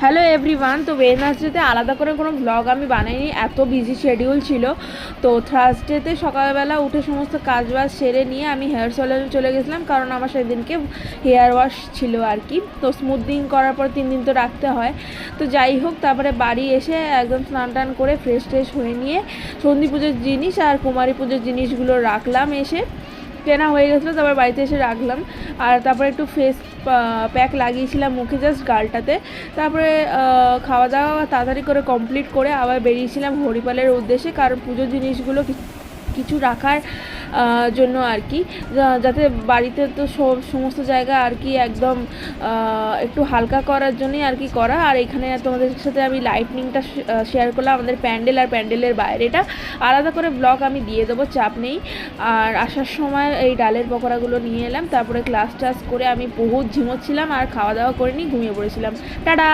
Hello everyone. তো ওয়েডনেসডেতে আলাদা করে কোনো ভ্লগ আমি বানাইনি, এত বিজি শিডিউল ছিল। তো থার্সডেতে সকালবেলা উঠে সমস্ত কাজ বাজ সেরে নিয়ে আমি হেয়ার সেলুনে চলে গেছিলাম, কারণ আমার সেদিনকে হেয়ার ওয়াশ ছিল আর কি। তো স্মুথনিং করার পর 3 দিন তো রাখতে হয়। তো যাই হোক, তারপরে বাড়ি এসে একদম স্নান টান করে ফ্রেশ ট্রেশ হয়ে নিয়ে সন্ধি পুজোর জিনিস আর কুমারী পুজোর জিনিসগুলো রাখলাম, এসে কেনা হয়ে গেছিলো, তারপর বাড়িতে এসে রাখলাম। আর তারপরে একটু ফেস প্যাক লাগিয়েছিলাম মুখে, জাস্ট গালটাতে। তারপরে খাওয়া দাওয়া তাড়াতাড়ি করে কমপ্লিট করে আবার বেরিয়েছিলাম হরিপালের উদ্দেশ্যে, কারণ পুজোর জিনিসগুলো কিছু রাখার জন্য আর কি, যাতে বাড়িতে তো সমস্ত জায়গা আর কি একদম একটু হালকা করার জন্যই আর কি করা। আর এখানে তোমাদের সাথে আমি লাইটনিংটা শেয়ার করলাম, আমাদের প্যান্ডেল আর প্যান্ডেলের বাইরেটা আলাদা করে ব্লগ আমি দিয়ে দেবো, চাপ নেই। আর আসার সময় এই ডালের পকোড়াগুলো নিয়ে এলাম, তারপরে ক্লাস টাস করে আমি বহুত ঝিমোচ্ছিলাম আর খাওয়া দাওয়া করে নিয়ে ঘুমিয়ে পড়েছিলাম। টাটা।